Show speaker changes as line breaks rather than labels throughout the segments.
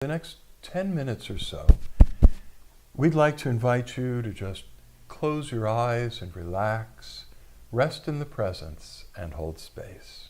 The next 10 minutes or so, we'd like to invite you to just close your eyes and relax, rest in the presence, and hold space.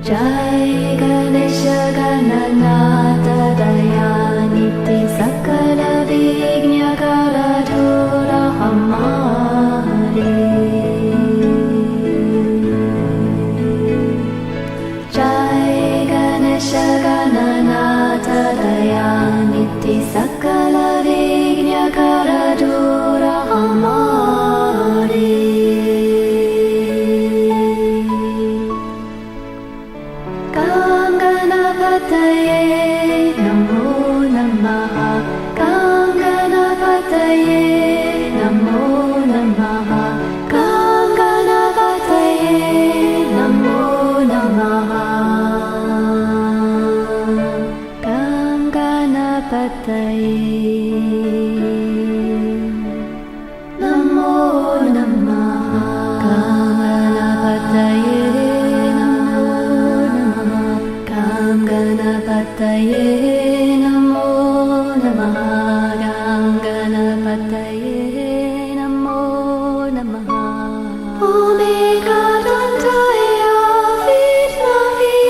Jai Ganesha Gananatha Dayaniti Sakala Vignya Karadhura Hamare Jai Ganesha Gananatha Dayaniti Sakala Vignya Karadhura Hamare Namo Namaha Kam Ganapataye Namo Namaha Kam Ganapataye Namo Namaha Kam Ganapataye Namo Namaha Kam Ganapataye Namo Namaha Kam Ganapataye Namo Namaha Omega Dantaya Vidmahi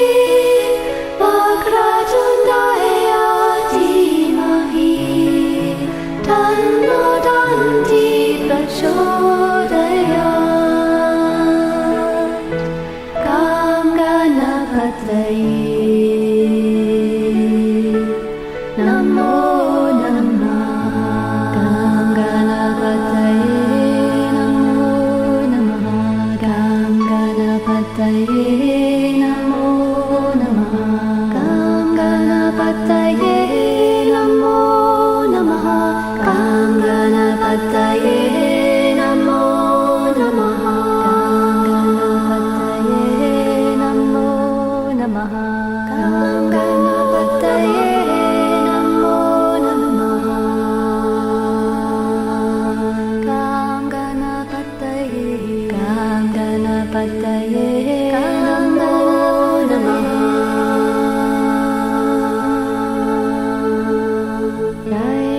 Vakrajundaya Dhimahi Tanno Danti Prachodayat Kam Ganapataye Namo Namaha Kam Ganapataye Namo Namaha Kam Ganapataye Namo Namaha Kam Ganapataye Namo Namaha Kam Ganapataye Namo Namaha Kam Ganapataye Namo Namaha Kam Ganapataye Kam Ganapataye Namo Namaha Jai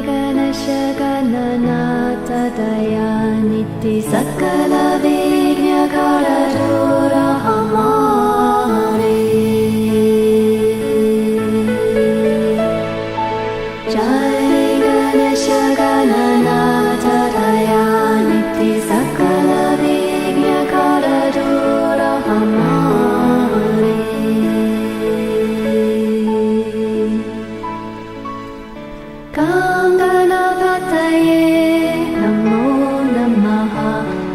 Ganesha Gananatha Dayaniti Sakala Vignya Karadhura Hamare Jai Ganesha Gananatha Dayaniti Sakala Vignya Karadhura Hamare Kam Ganapataye Namo Namaha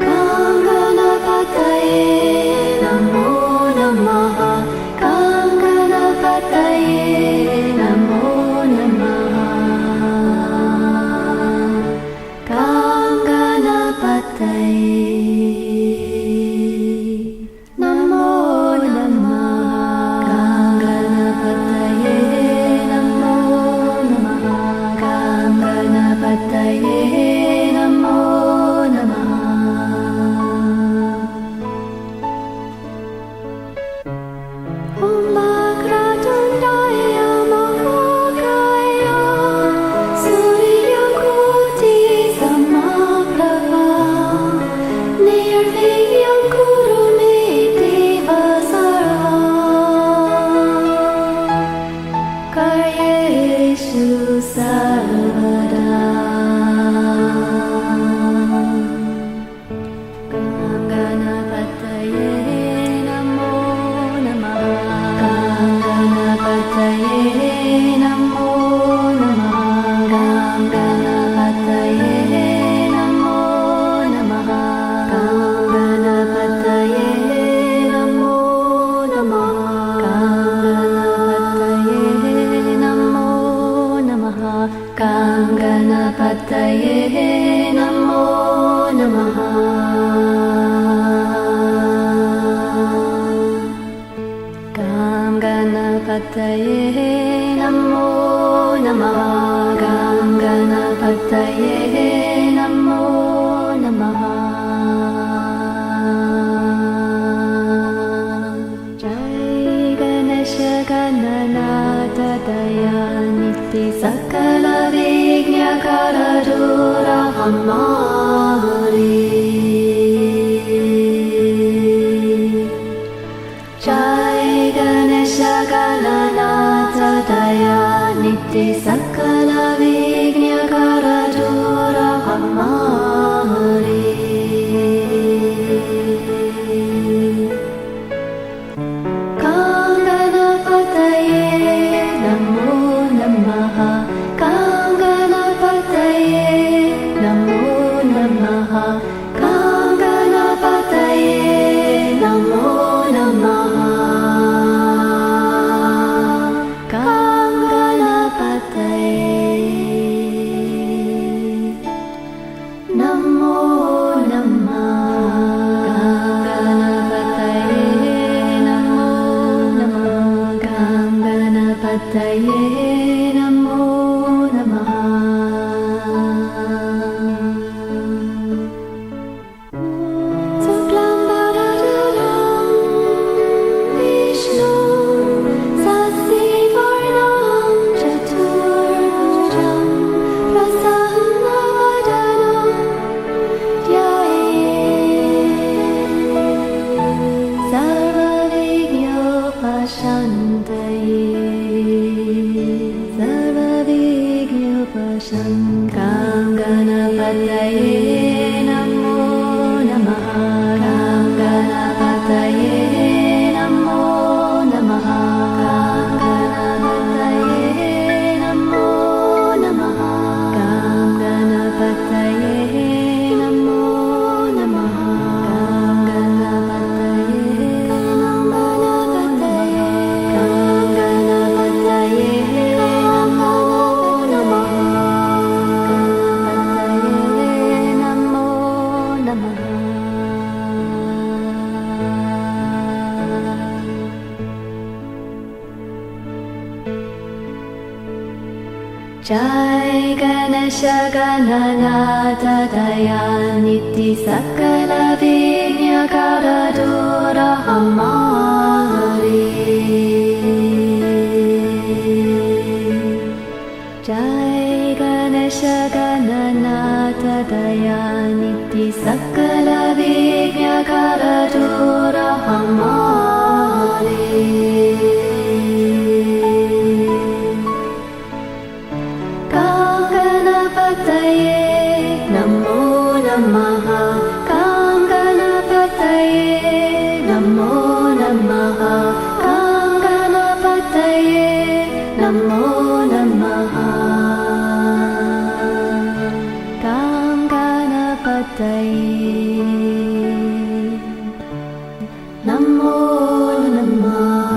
Kam Ganapataye Namo Namaha Kam Ganapataye Namo Namaha Kam Ganapataye Namo Namaha Kam Ganapataye Namo Namaha Kam Ganapataye Namo Namaha. Gam Ganapataye Namo Namaha. Gam Ganapataye Namo Namaha. Gananata Dayaniti Sakala Vignya Karadura Hamari. Jai Ganesha Gananata Dayaniti Sakala Vignya Karadura Hamari. Jai Ganesha Gananata Dayaniti Sakala Vignya Karadura Hamari. Jai Ganesha Gananata Dayaniti Sakala Vignya Karadura Hamari. Namo Namaha. Gam Ganapataye Namo Namaha. Gam Ganapataye Namo Namaha. Gam Ganapataye Namo Namaha.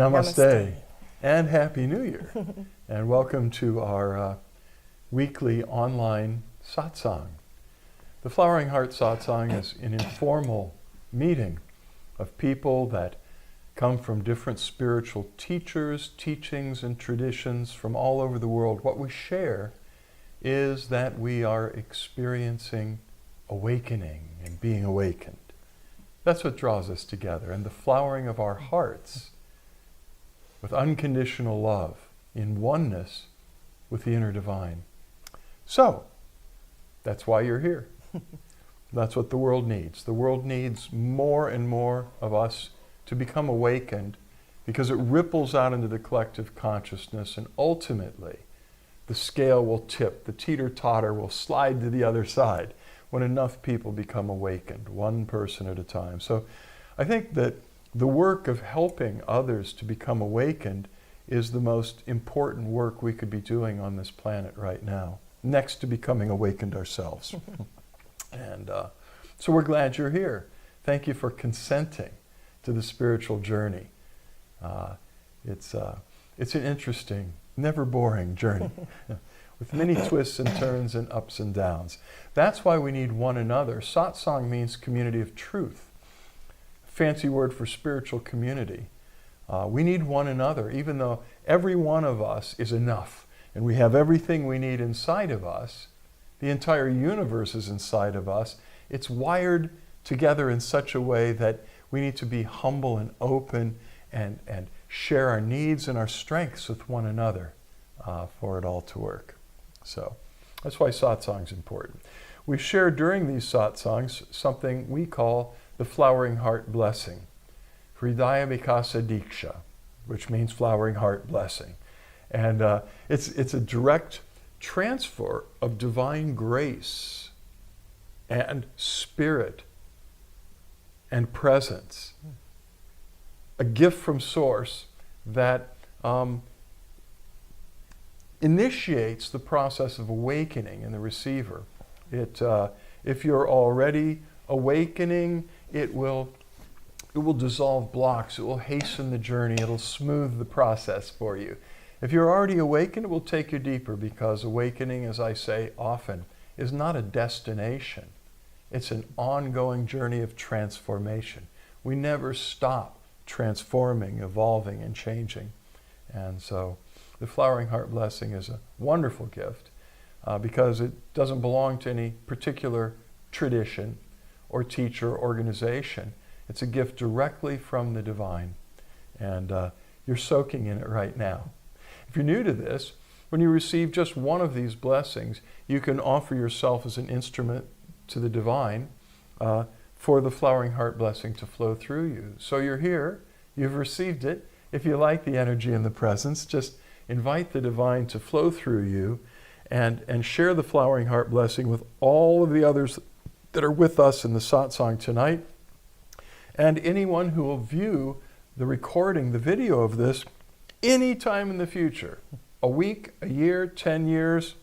Namaste. And Happy New Year. And welcome to our weekly online satsang. The Flowering Heart Satsang is an informal meeting of people that come from different spiritual teachers, teachings, and traditions from all over the world. What we share is that we are experiencing awakening and being awakened. That's what draws us together, and the flowering of our hearts with unconditional love in oneness with the inner divine. So, that's why you're here. That's what the world needs. The world needs more and more of us to become awakened because it ripples out into the collective consciousness, and ultimately the scale will tip, the teeter-totter will slide to the other side when enough people become awakened, one person at a time. So I think that the work of helping others to become awakened is the most important work we could be doing on this planet right now, next to becoming awakened ourselves. And so we're glad you're here. Thank you for consenting to the spiritual journey. It's an interesting, never boring journey with many twists and turns and ups and downs. That's why we need one another. Satsang means community of truth. Fancy word for spiritual community. We need one another, even though every one of us is enough and we have everything we need inside of us. The entire universe is inside of us. It's wired together in such a way that we need to be humble and open and share our needs and our strengths with one another for it all to work. So that's why satsang is important. We share during these satsangs something we call the Flowering Heart Blessing, Hridaya Vikasa Diksha, which means Flowering Heart Blessing. And it's a direct transfer of divine grace and spirit and presence, a gift from Source that initiates the process of awakening in the receiver. If you're already awakening, it will dissolve blocks, it will hasten the journey, it'll smooth the process for you. If you're already awakened, it will take you deeper, because awakening, as I say often, is not a destination. It's an ongoing journey of transformation. We never stop transforming, evolving, and changing. And so the Flowering Heart Blessing is a wonderful gift because it doesn't belong to any particular tradition or teacher or organization. It's a gift directly from the divine. And you're soaking in it right now. If you're new to this, when you receive just one of these blessings, you can offer yourself as an instrument to the divine for the Flowering Heart Blessing to flow through you. So you're here, you've received it. If you like the energy and the presence, just invite the divine to flow through you and share the Flowering Heart Blessing with all of the others that are with us in the satsang tonight, and anyone who will view the recording, the video of this, any time in the future, a week, a year, 10 years,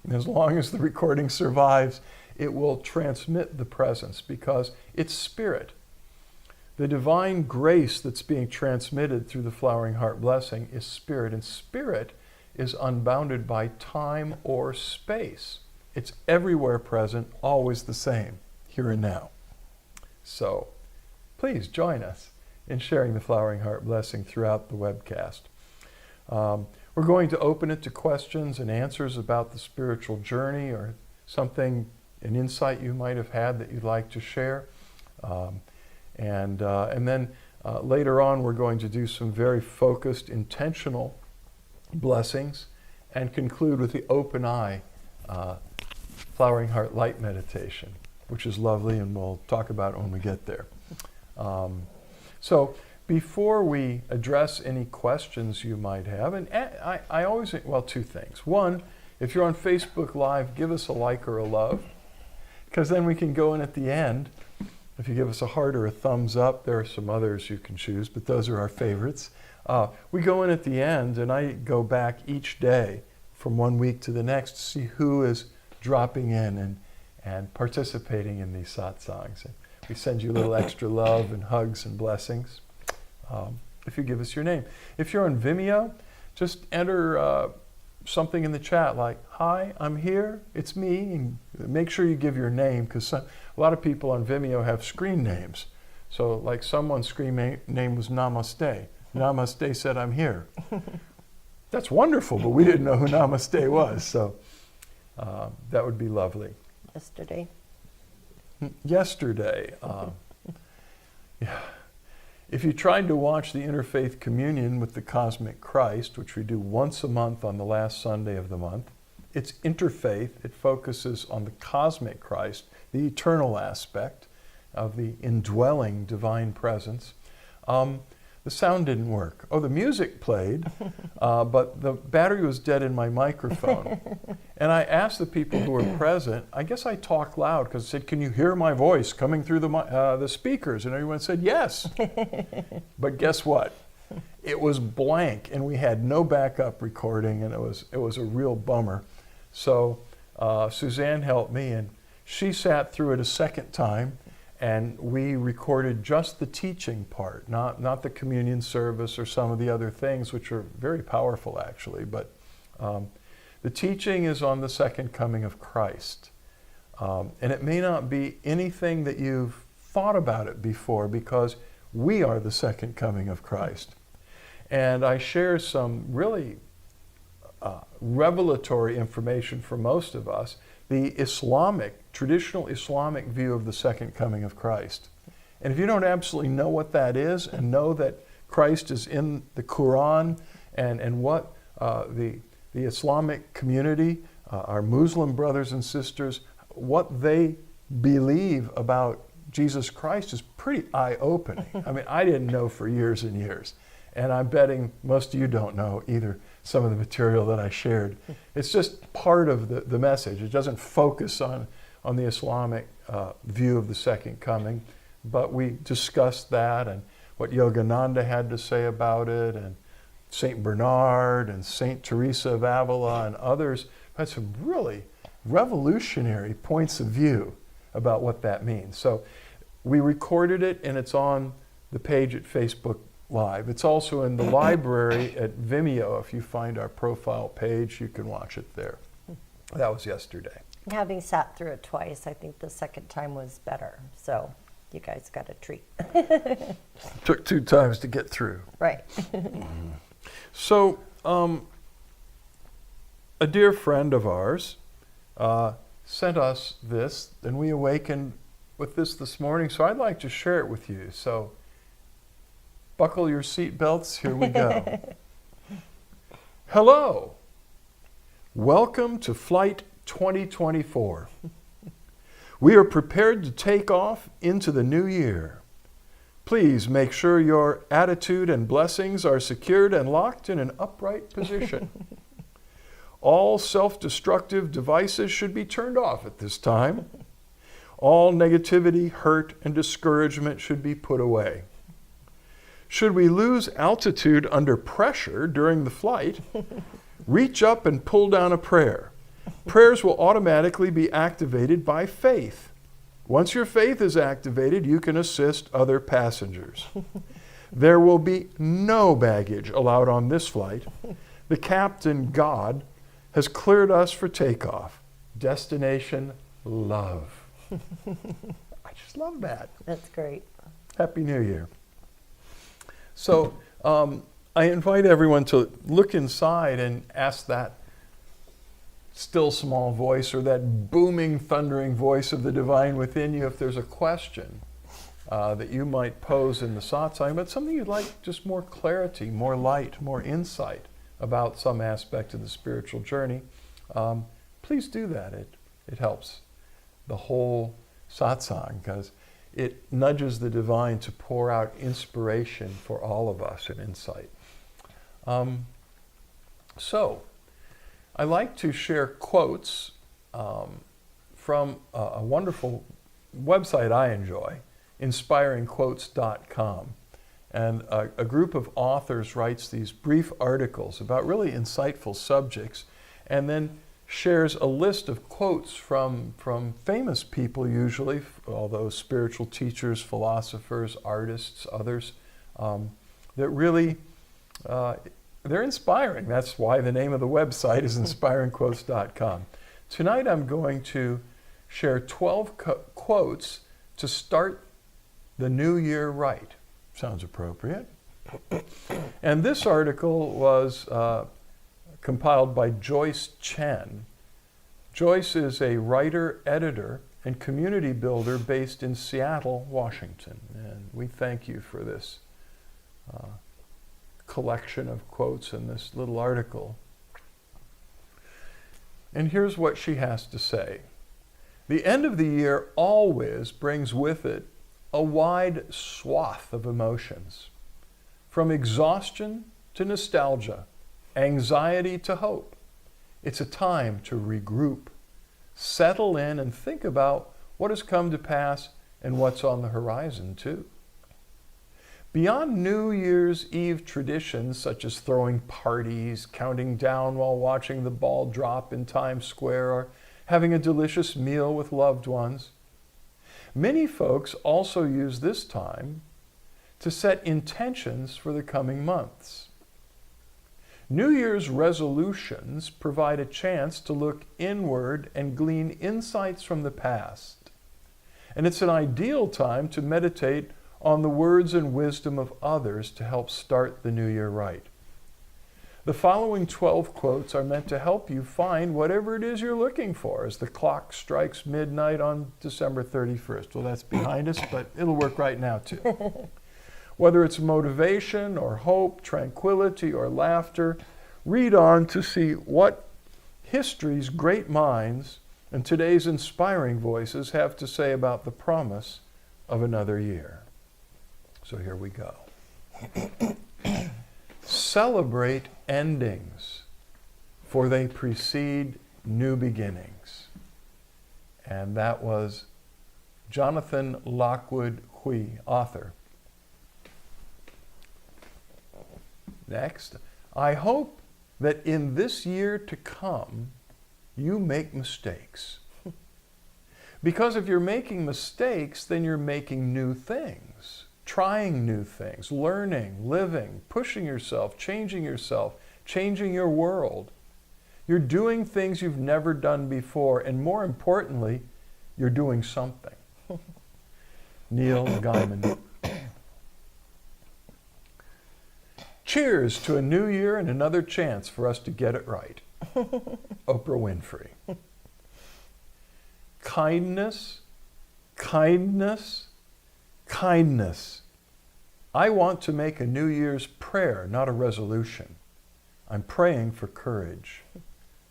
as long as the recording survives, it will transmit the presence because it's spirit. The divine grace that's being transmitted through the Flowering Heart Blessing is spirit, and spirit is unbounded by time or space. It's everywhere present, always the same, here and now. So, please join us in sharing the Flowering Heart Blessing throughout the webcast. We're going to open it to questions and answers about the spiritual journey or something, an insight you might have had that you'd like to share. And then later on, we're going to do some very focused, intentional blessings and conclude with the open eye Flowering Heart Light Meditation, which is lovely, and we'll talk about it when we get there. So before we address any questions you might have, and I always, well, two things. One, if you're on Facebook Live, give us a like or a love, because then we can go in at the end. If you give us a heart or a thumbs up, there are some others you can choose, but those are our favorites. We go in at the end, and I go back each day from one week to the next to see who is dropping in and participating in these satsangs. And we send you a little extra love and hugs and blessings. if you give us your name. If you're on Vimeo, just enter something in the chat like, "Hi, I'm here, it's me," and make sure you give your name, because a lot of people on Vimeo have screen names. So like someone's screen name was Namaste. Namaste said, "I'm here." That's wonderful, but we didn't know who Namaste was, so that would be lovely. Yesterday. Yeah. If you tried to watch the Interfaith Communion with the Cosmic Christ, which we do once a month on the last Sunday of the month, it's interfaith. It focuses on the cosmic Christ, the eternal aspect of the indwelling divine presence. The sound didn't work. Oh, the music played, but the battery was dead in my microphone. And I asked the people who were present, I guess I talked loud because I said, "Can you hear my voice coming through the speakers?" And everyone said, "Yes." But guess what? It was blank, and we had no backup recording, and it was a real bummer. So Suzanne helped me, and she sat through it a second time. And we recorded just the teaching part, not the communion service or some of the other things, which are very powerful actually. But the teaching is on the second coming of Christ. And it may not be anything that you've thought about it before, because we are the second coming of Christ. And I share some really revelatory information for most of us. The traditional Islamic view of the second coming of Christ. And if you don't absolutely know what that is, and know that Christ is in the Quran, and what the Islamic community, our Muslim brothers and sisters, what they believe about Jesus Christ is pretty eye-opening. I mean, I didn't know for years and years. And I'm betting most of you don't know either, some of the material that I shared. It's just part of the message. It doesn't focus on the Islamic view of the second coming, but we discussed that and what Yogananda had to say about it, and St. Bernard and St. Teresa of Avila and others had some really revolutionary points of view about what that means. So we recorded it, and it's on the page at Facebook Live. It's also in the library at Vimeo. If you find our profile page, you can watch it there. That was yesterday.
Having sat through it twice, I think the second time was better. So you guys got a treat.
Took 2 times to get through.
Right.
So a dear friend of ours sent us this, and we awakened with this morning. So I'd like to share it with you. So buckle your seatbelts, here we go. Hello. Welcome to Flight 2024. We are prepared to take off into the new year. Please make sure your attitude and blessings are secured and locked in an upright position. All self-destructive devices should be turned off at this time. All negativity, hurt, and discouragement should be put away. Should we lose altitude under pressure during the flight, reach up and pull down a prayer. Prayers will automatically be activated by faith. Once your faith is activated, you can assist other passengers. There will be no baggage allowed on this flight. The captain, God, has cleared us for takeoff. Destination, love. I just love that.
That's great.
Happy New Year. So I invite everyone to look inside and ask that still small voice, or that booming, thundering voice of the divine within you, if there's a question that you might pose in the satsang, but something you'd like just more clarity, more light, more insight about some aspect of the spiritual journey, please do that. It helps the whole satsang, because it nudges the divine to pour out inspiration for all of us and insight. So, I like to share quotes from a wonderful website I enjoy, inspiringquotes.com. And a group of authors writes these brief articles about really insightful subjects, and then shares a list of quotes from famous people usually, although spiritual teachers, philosophers, artists, others, that really, they're inspiring. That's why the name of the website is inspiringquotes.com. Tonight I'm going to share 12 quotes to start the new year right. Sounds appropriate. And this article was compiled by Joyce Chen. Joyce is a writer, editor, and community builder based in Seattle, Washington. And we thank you for this collection of quotes in this little article. And here's what she has to say. The end of the year always brings with it a wide swath of emotions, from exhaustion to nostalgia, anxiety to hope. It's a time to regroup, settle in, and think about what has come to pass and what's on the horizon, too. Beyond New Year's Eve traditions such as throwing parties, counting down while watching the ball drop in Times Square, or having a delicious meal with loved ones, many folks also use this time to set intentions for the coming months. New Year's resolutions provide a chance to look inward and glean insights from the past. And it's an ideal time to meditate on the words and wisdom of others to help start the new year right. The following 12 quotes are meant to help you find whatever it is you're looking for as the clock strikes midnight on December 31st. Well, that's behind us, but it'll work right now too. Whether it's motivation or hope, tranquility or laughter, read on to see what history's great minds and today's inspiring voices have to say about the promise of another year. So here we go. Celebrate endings, for they precede new beginnings. And that was Jonathan Lockwood Hui, author. Next, I hope that in this year to come, you make mistakes. Because if you're making mistakes, then you're making new things, trying new things, learning, living, pushing yourself, changing your world. You're doing things you've never done before, and more importantly, you're doing something. Neil Gaiman. Cheers to a new year and another chance for us to get it right. Oprah Winfrey. Kindness, kindness, kindness. I want to make a New Year's prayer, not a resolution. I'm praying for courage.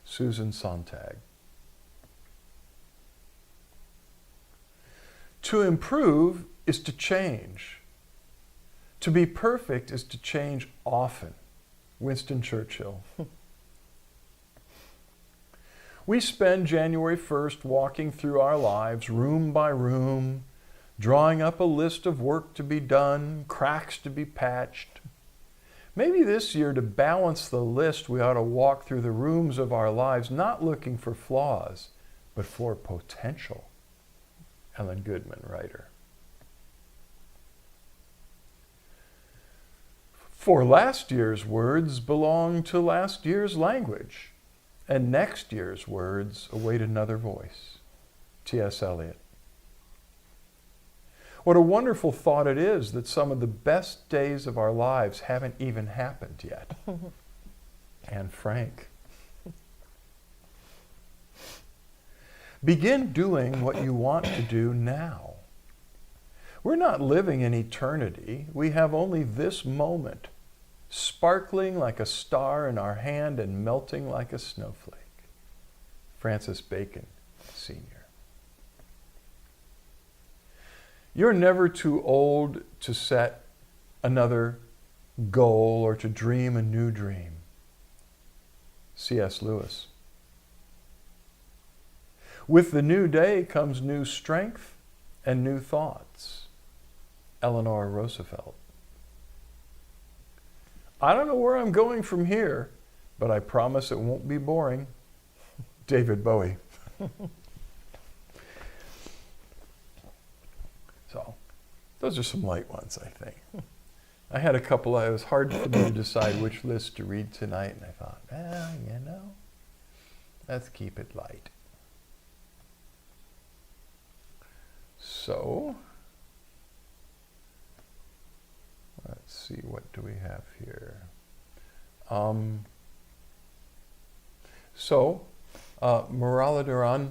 Susan Sontag. To improve is to change. To be perfect is to change often. Winston Churchill. We spend January 1st walking through our lives room by room, drawing up a list of work to be done, cracks to be patched. Maybe this year, to balance the list, we ought to walk through the rooms of our lives not looking for flaws, but for potential. Ellen Goodman, writer. For last year's words belong to last year's language, and next year's words await another voice. T.S. Eliot. What a wonderful thought it is that some of the best days of our lives haven't even happened yet. Anne Frank. Begin doing what you want to do now. We're not living in eternity. We have only this moment, sparkling like a star in our hand and melting like a snowflake. Francis Bacon, Sr. You're never too old to set another goal or to dream a new dream. C.S. Lewis. With the new day comes new strength and new thoughts. Eleanor Roosevelt. I don't know where I'm going from here, but I promise it won't be boring. David Bowie. So, those are some light ones, I think. I had a couple. It was hard for me to decide which list to read tonight, and I thought, well, let's keep it light. So, let's see, what do we have here? Muralidharan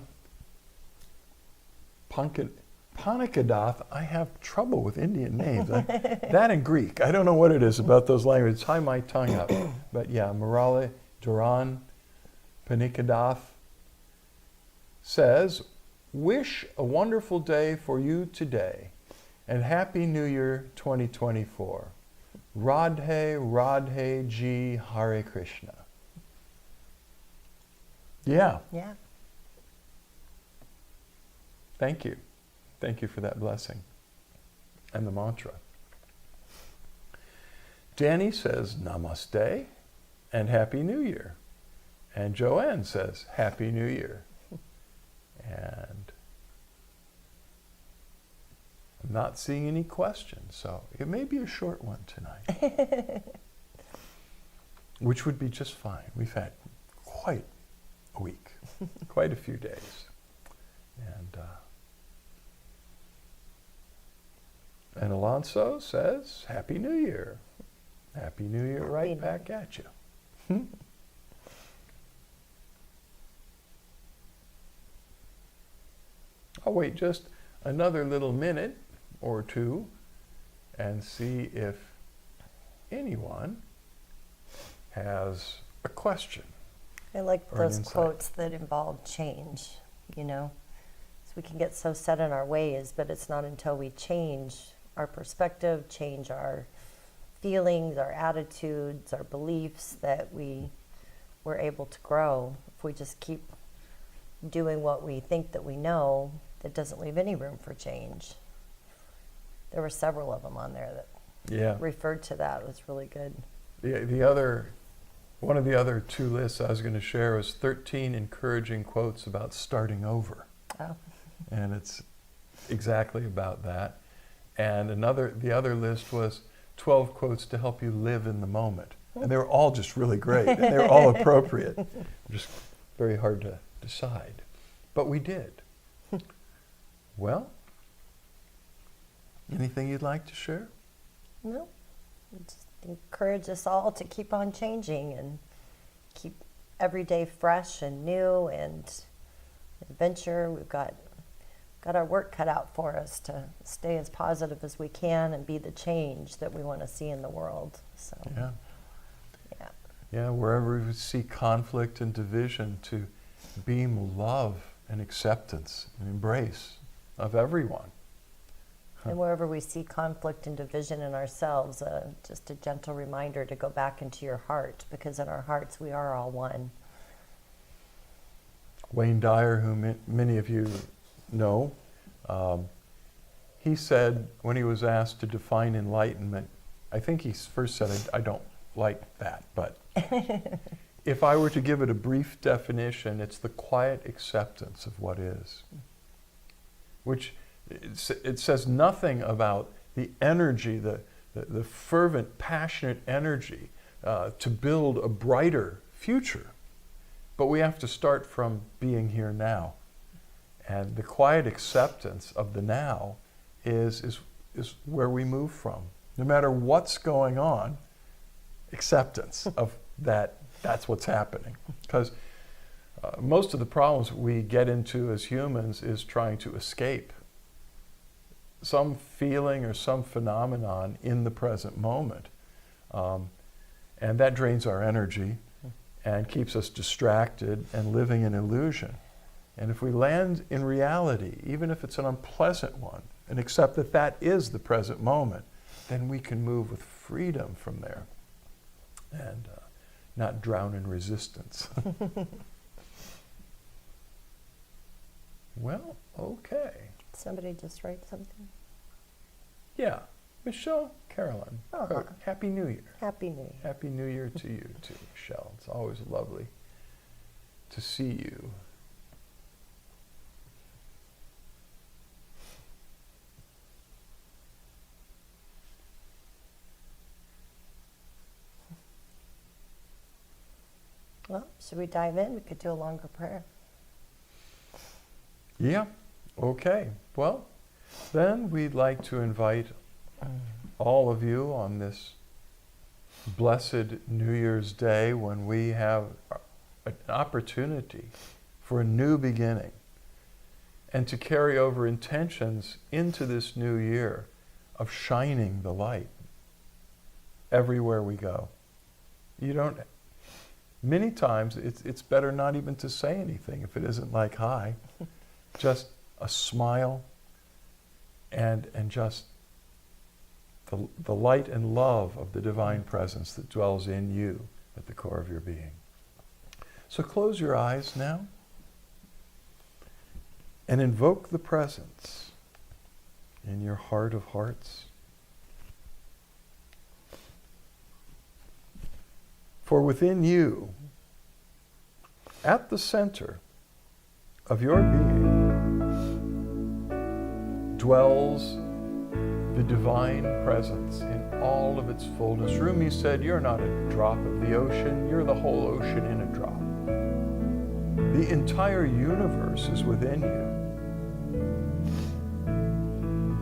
Panikadath, I have trouble with Indian names. That and Greek. I don't know what it is about those languages. Tie my tongue up. But yeah, Muralidharan Panikadath says, wish a wonderful day for you today and Happy New Year 2024. Radhe, Radhe Ji, Hare Krishna. Yeah.
Yeah.
Thank you. Thank you for that blessing and the mantra. Danny says Namaste and Happy New Year. And Joanne says Happy New Year. And I'm not seeing any questions, so it may be a short one tonight. Which would be just fine. We've had quite a week, quite a few days. And Alonso says, Happy New Year. Happy New Year right back at you. I'll wait just another little minute or two and see if anyone has a question.
I like
or an
those
insight.
quotes that involve change, So we can get so set in our ways, but it's not until we change our perspective, change our feelings, our attitudes, our beliefs, that we're able to grow. If we just keep doing what we think that we know, that doesn't leave any room for change. There were several of them on there that referred to that. It was really good.
One of the other two lists I was going to share was 13 encouraging quotes about starting over.
Oh.
And it's exactly about that. And the other list was 12 quotes to help you live in the moment. And they were all just really great, and they were all appropriate. Just very hard to decide. But we did. Well, anything you'd like to share?
No. Just encourage us all to keep on changing and keep every day fresh and new and adventure. We've got our work cut out for us to stay as positive as we can and be the change that we want to see in the world. So
yeah, wherever we see conflict and division, to beam love and acceptance and embrace of everyone.
And wherever we see conflict and division in ourselves, just a gentle reminder to go back into your heart, because in our hearts we are all one.
Wayne Dyer, who many of you know, he said when he was asked to define enlightenment, I think he first said, I don't like that, but if I were to give it a brief definition, it's the quiet acceptance of what is. Which it says nothing about the energy, the fervent, passionate energy to build a brighter future. But we have to start from being here now. And the quiet acceptance of the now is where we move from. No matter what's going on, acceptance of that's what's happening. Because most of the problems we get into as humans is trying to escape some feeling or some phenomenon in the present moment. And that drains our energy and keeps us distracted and living in illusion. And if we land in reality, even if it's an unpleasant one, and accept that that is the present moment, then we can move with freedom from there and not drown in resistance. Well, okay.
Somebody just write something.
Yeah, Michelle Carolyn.
Oh.
Happy New Year.
Happy New Year.
Happy New Year to you too, Michelle. It's always lovely to see you.
Should we dive in? We could do a longer prayer.
Yeah, okay. Well, then we'd like to invite all of you on this blessed New Year's Day when we have an opportunity for a new beginning and to carry over intentions into this new year of shining the light everywhere we go. You don't, many times it's better not even to say anything if it isn't like hi, just a smile and just the light and love of the divine presence that dwells in you at the core of your being. So close your eyes now and invoke the presence in your heart of hearts. For within you, at the center of your being, dwells the divine presence in all of its fullness. Rumi said, you're not a drop of the ocean, you're the whole ocean in a drop. The entire universe is within you.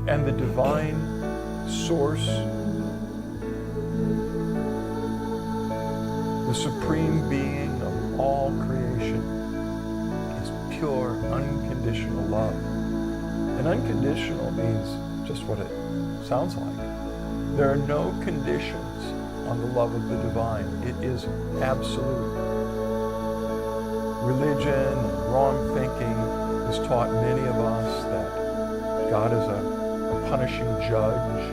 And the divine source, the supreme being of all creation, is pure, unconditional love. And unconditional means just what it sounds like. There are no conditions on the love of the divine. It is absolute. Religion and wrong thinking has taught many of us that God is a punishing judge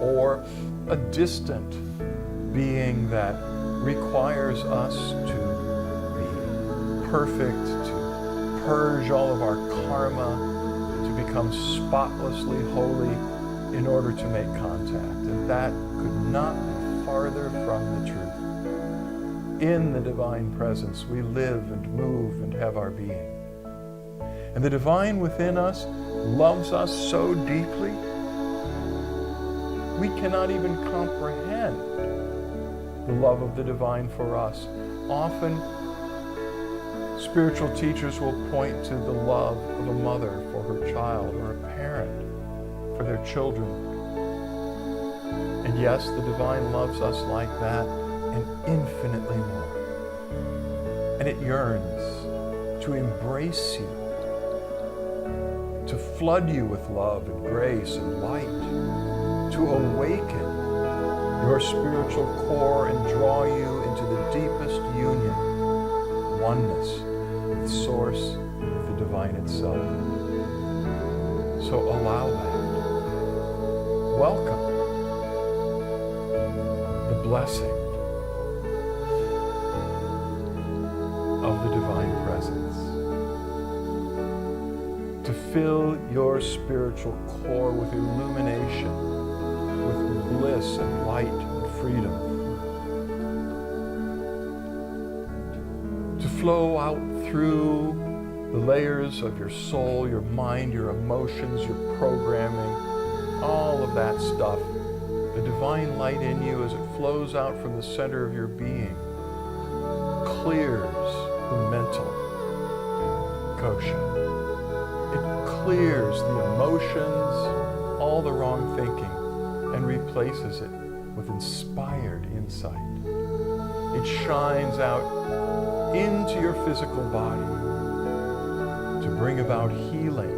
or a distant being that requires us to be perfect, to purge all of our karma, to become spotlessly holy in order to make contact. And that could not be farther from the truth. In the divine presence, we live and move and have our being. And the divine within us loves us so deeply, we cannot even comprehend the love of the divine for us. Often, spiritual teachers will point to the love of a mother for her child or a parent for their children. And yes, the divine loves us like that and infinitely more. And it yearns to embrace you, to flood you with love and grace and light, to awaken your spiritual core and draw you into the deepest union, oneness with Source, with the divine itself. So allow that. Welcome the blessing of the divine presence to fill your spiritual core with illumination, with bliss and light and freedom, to flow out through the layers of your soul, your mind, your emotions, your programming, all of that stuff. The divine light in you, as it flows out from the center of your being, clears the mental kosha. It clears the emotions, all the wrong thinking, and replaces it with inspired insight. It shines out into your physical body to bring about healing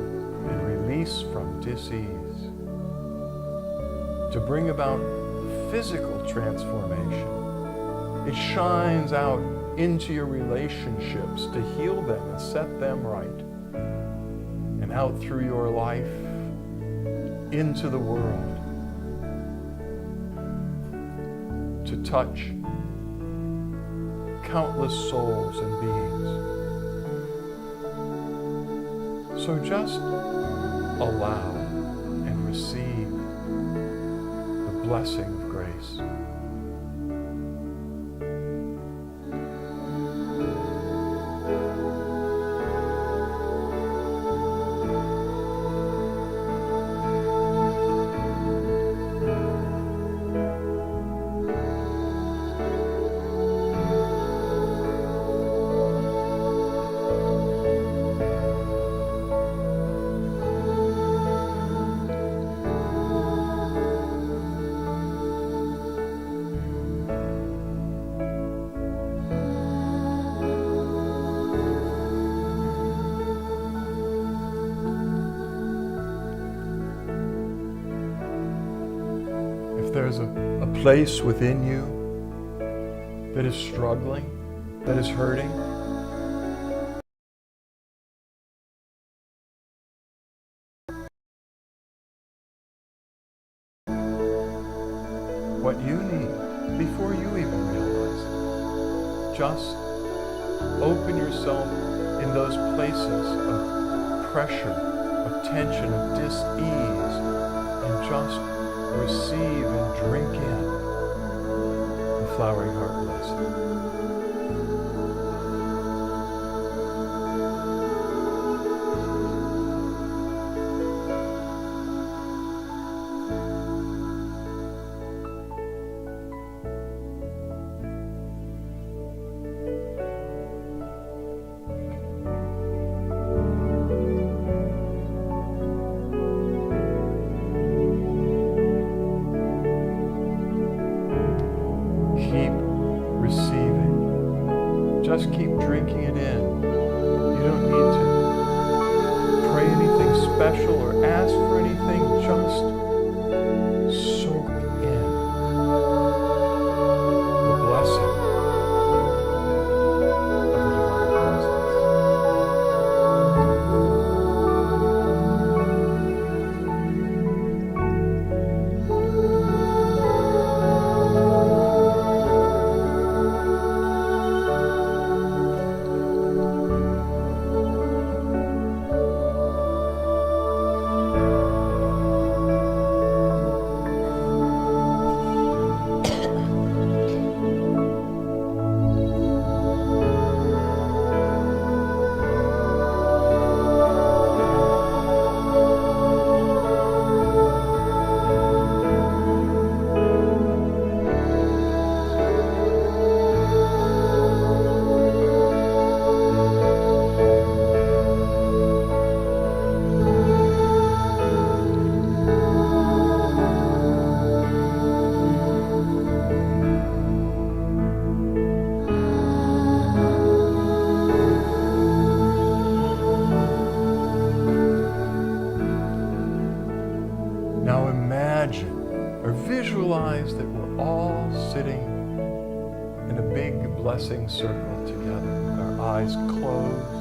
and release from dis-ease, to bring about physical transformation. It shines out into your relationships to heal them and set them right, and out through your life into the world to touch countless souls and beings. So just allow and receive the blessing of grace. If there's a place within you that is struggling, that is hurting, what you need before you even realize it, just open yourself in those places of pressure, of tension, of dis-ease, and just receive and drink in the flowering heart blessing. Keep receiving. Just keep drinking it in. You don't need to pray anything special or ask for anything. Just soak in the blessing of the divine presence. Now imagine or visualize that we're all sitting in a big blessing circle together with our eyes closed.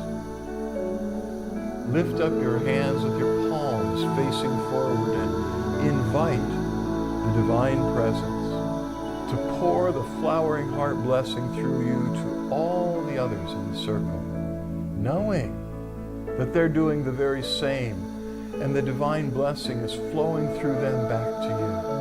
Lift up your hands with your palms facing forward and invite the divine presence to pour the flowering heart blessing through you to all the others in the circle, knowing that they're doing the very same and the divine blessing is flowing through them back to you.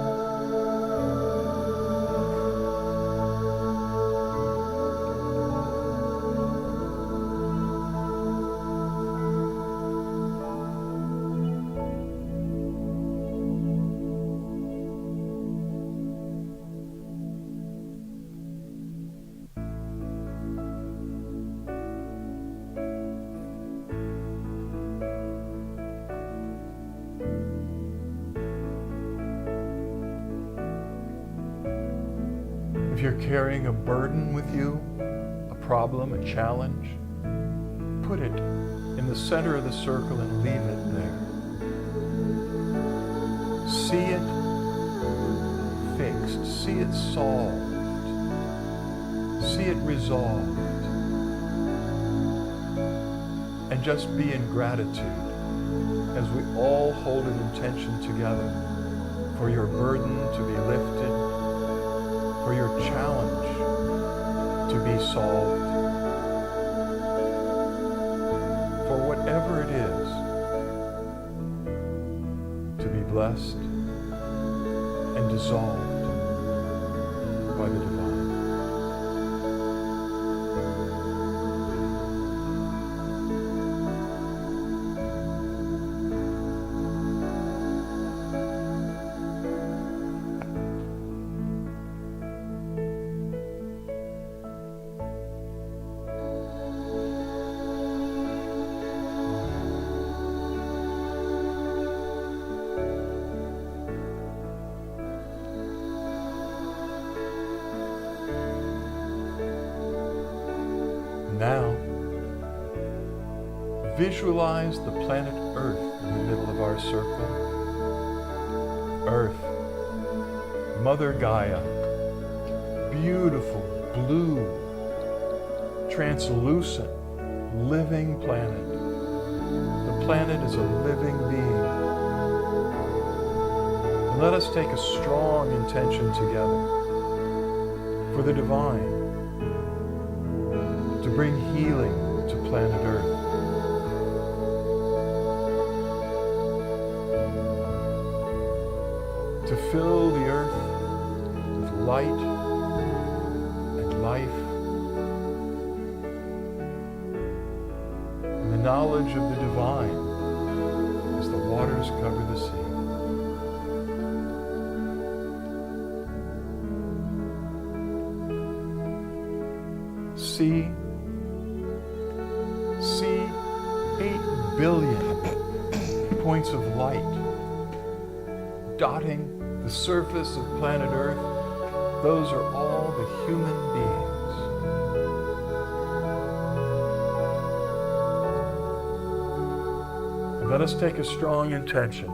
If you're carrying a burden with you, a problem, a challenge, put it in the center of the circle and leave it there. See it fixed, see it solved, see it resolved, and just be in gratitude as we all hold an intention together for your burden to be lifted, for your challenge to be solved, for whatever it is to be blessed and dissolved by the divine. Now, visualize the planet Earth in the middle of our circle. Earth, Mother Gaia, beautiful, blue, translucent, living planet. The planet is a living being. And let us take a strong intention together for the divine to bring healing to planet Earth. To fill the earth with light and life and the knowledge of the divine as the waters cover the sea. See 8 billion points of light dotting the surface of planet Earth. Those are all the human beings. And let us take a strong intention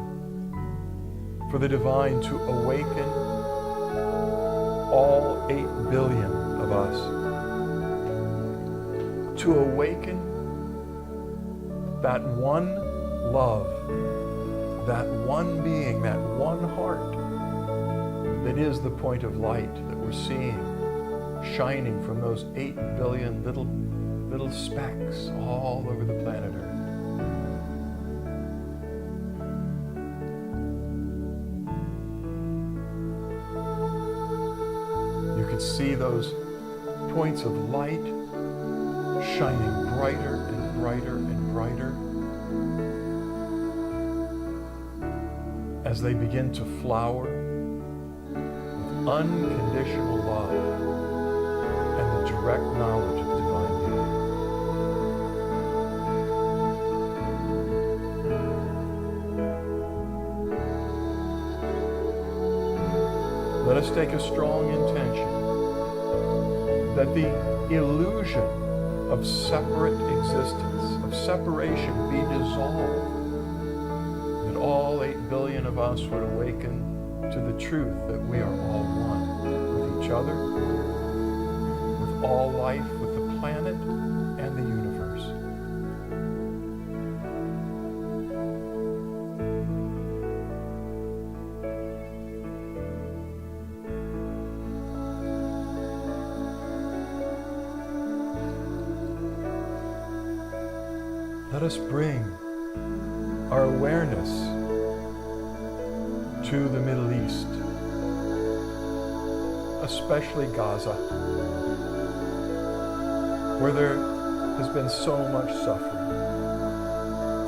for the divine to awaken all 8 billion of us. To awaken that one love, that one being, that one heart that is the point of light that we're seeing shining from those 8 billion little specks all over the planet Earth. You can see those points of light shining brighter and brighter and brighter as they begin to flower with unconditional love and the direct knowledge of divine beauty. Let us take a strong intention that the illusion of separate existence, of separation, be dissolved. That all 8 billion of us would awaken to the truth that we are all one with each other, with all life, with the planet and the universe. Let us bring our awareness to the Middle East, especially Gaza, where there has been so much suffering,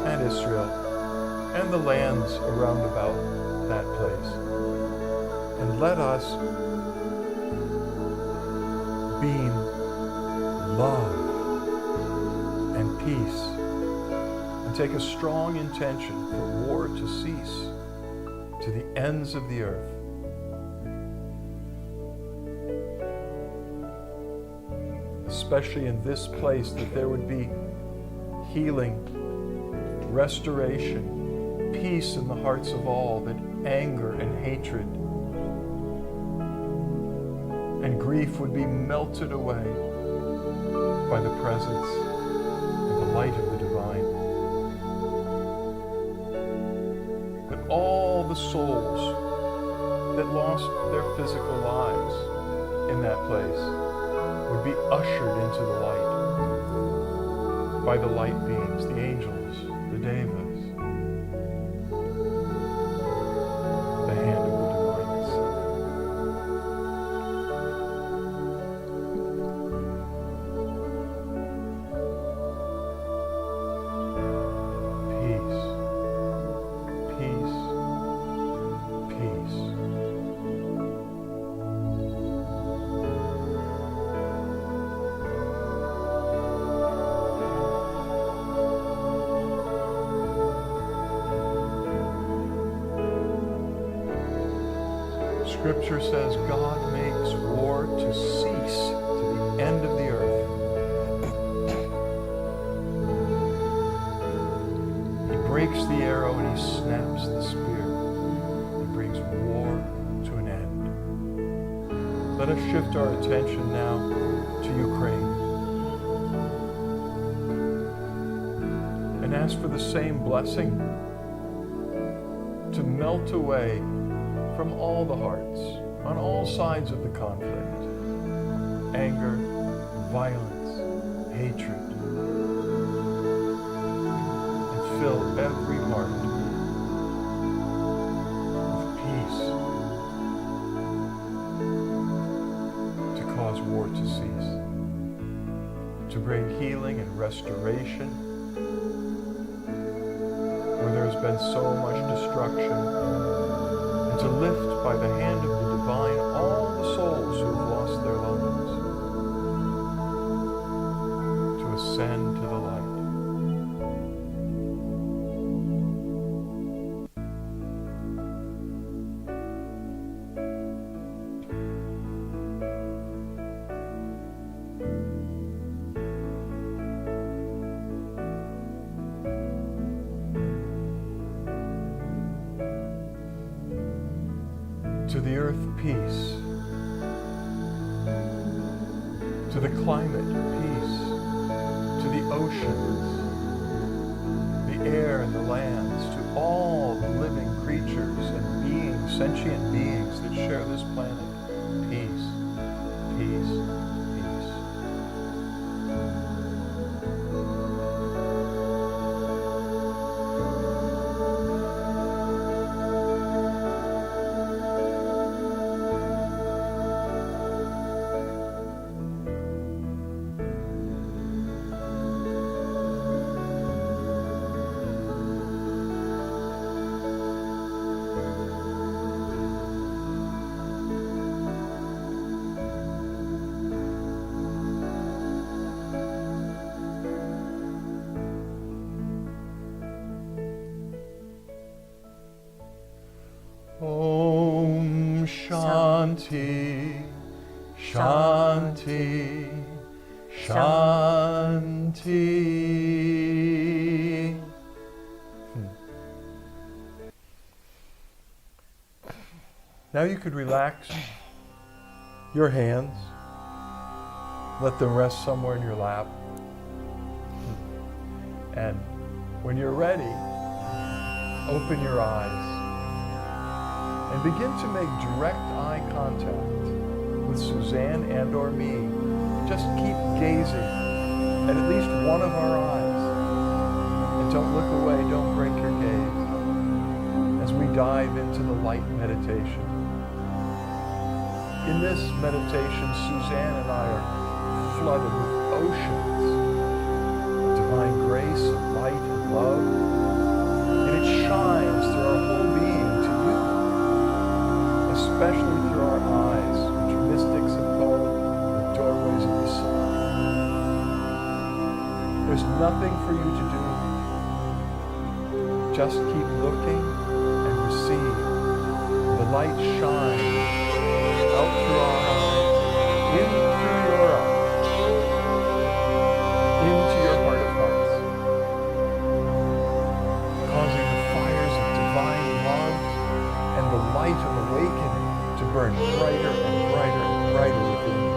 and Israel, and the lands around about that place. And let us beam love and peace, and take a strong intention for war to cease to the ends of the earth. Especially in this place, that there would be healing, restoration, peace in the hearts of all, that anger and hatred and grief would be melted away by the presence and the light of the divine. That all the souls that lost their physical lives in that place would be ushered into the light by the light beings, the angels, the devas, the hand of the divine itself. Peace, peace, peace. Scripture says God makes war to cease to the end of the earth. He breaks the arrow and he snaps the spear. He brings war to an end. Let us shift our attention now to Ukraine and ask for the same blessing to melt away from all the hearts on all sides of the conflict. Anger, violence, hatred, and fill every heart with peace to cause war to cease, to bring healing and restoration where there has been so much destruction, and to lift by the hand of the divine all the souls who have lost their loved ones, to ascend to the light. To the earth, peace. To the climate, peace. To the oceans, the air and the lands, to all the living creatures and beings, sentient beings that share this planet. Peace, peace, peace. Om Shanti, Shanti, Shanti. Now you could relax your hands, let them rest somewhere in your lap. And when you're ready, open your eyes and begin to make direct eye contact with Suzanne and or me. Just keep gazing at least one of our eyes. And don't look away, don't break your gaze as we dive into the light meditation. In this meditation, Suzanne and I are flooded with oceans of divine grace, of light and love, and it shines through our whole being to you, especially through our eyes, which mystics have called the doorways of the soul. There's nothing for you to do. Just keep looking and receive. The light shines out through our eyes, in through your eyes, into your heart of hearts, causing the fires of divine love and the light of awakening to burn brighter and brighter and brighter within you.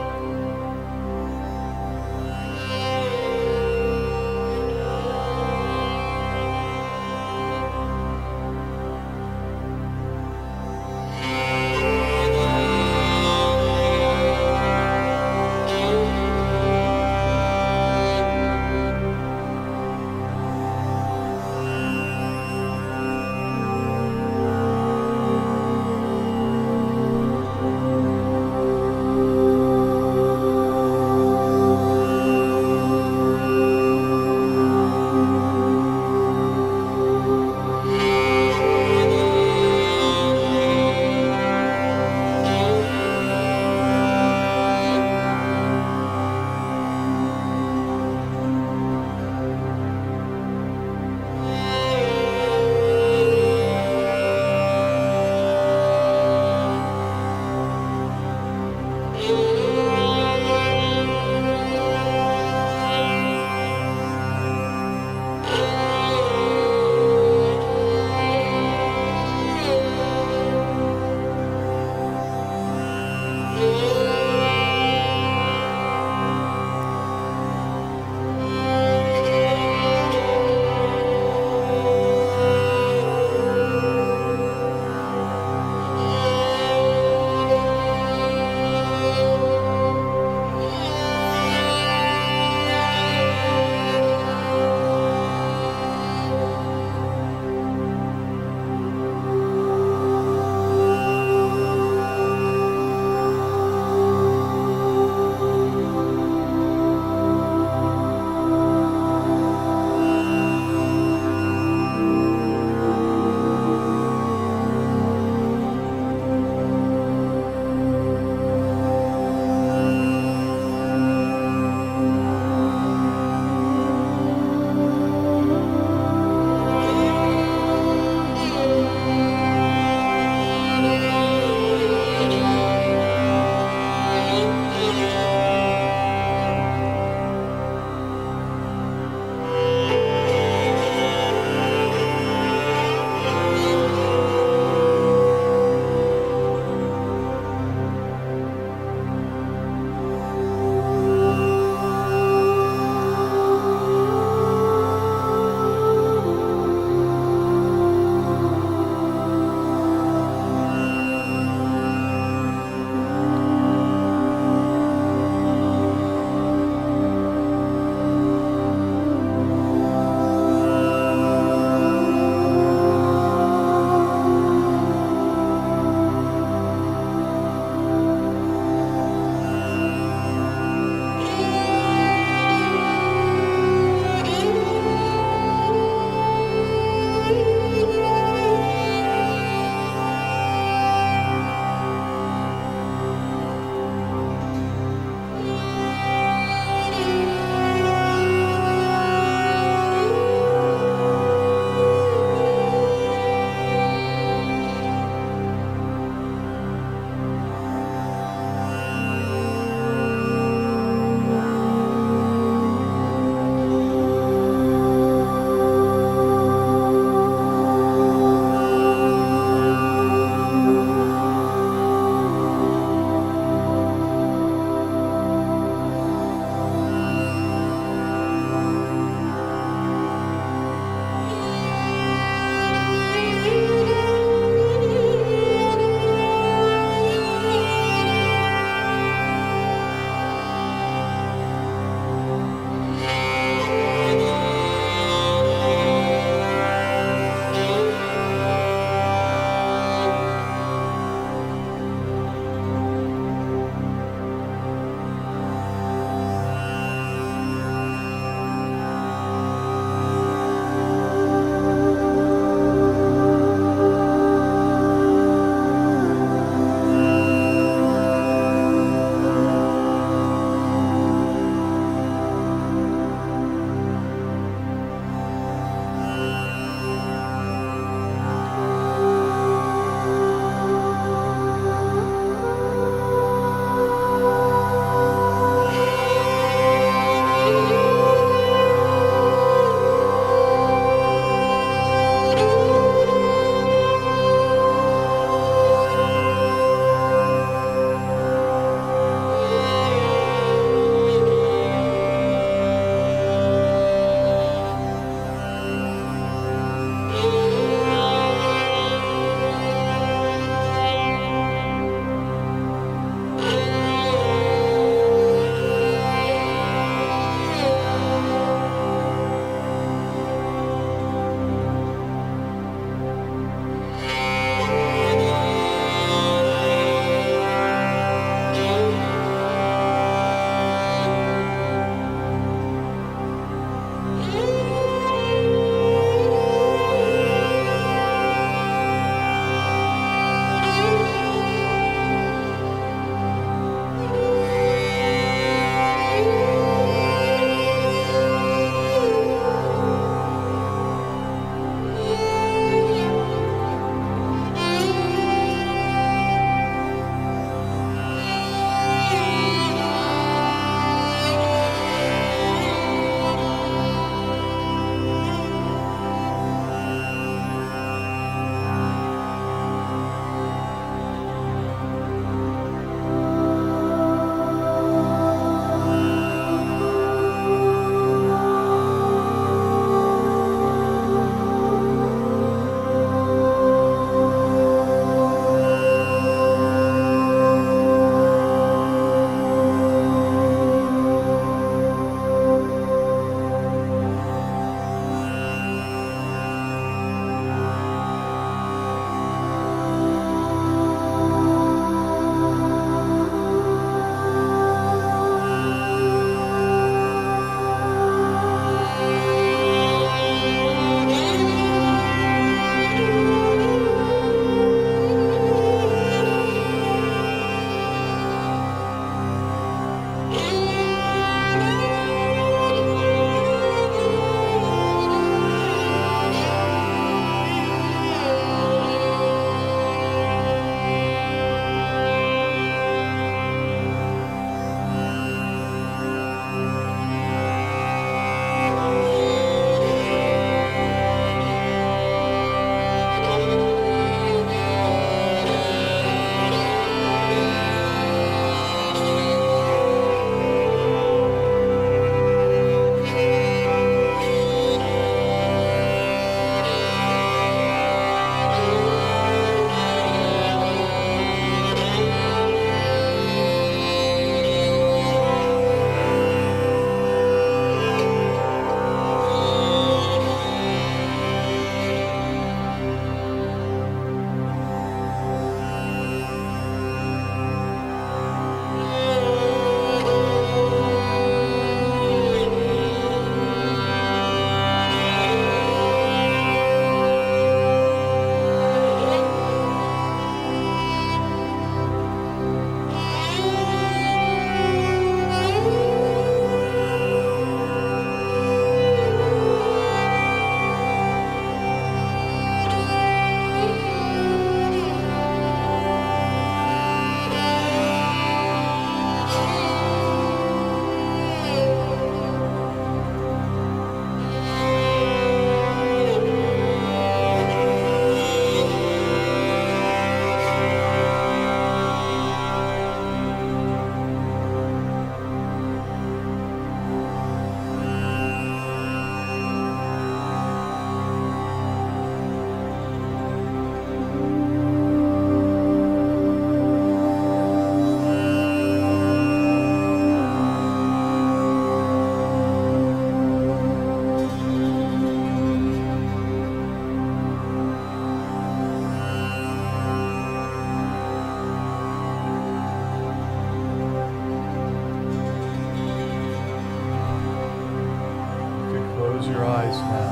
eyes now.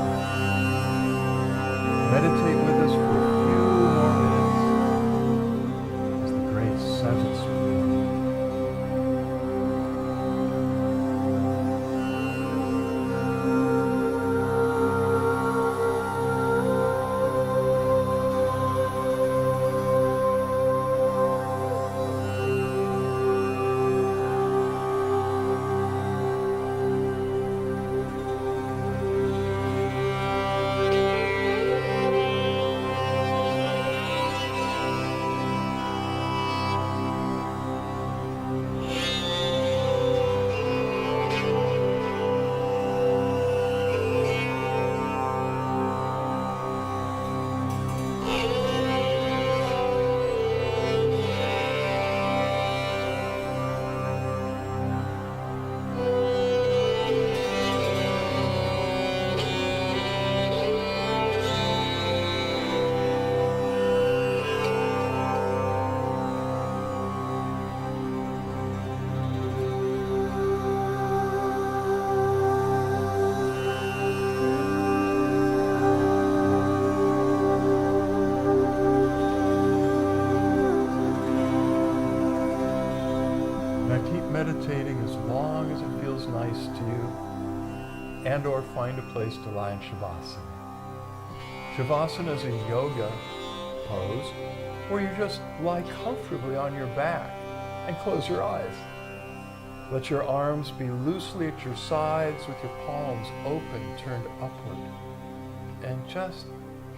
Meditate with us for a few more minutes as the grace settles with you. Now keep meditating as long as it feels nice to you, and or find a place to lie in Shavasana. Shavasana is a yoga pose where you just lie comfortably on your back and close your eyes. Let your arms be loosely at your sides with your palms open, turned upward, and just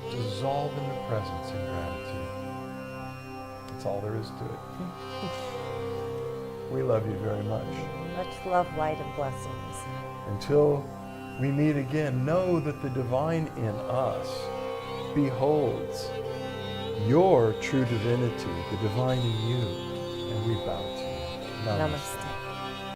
dissolve in the presence in gratitude. That's all there is to it. We love you very much.
Much love, light, and blessings.
Until we meet again, know that the divine in us beholds your true divinity, the divine in you, and we bow to you. Namaste.
Namaste.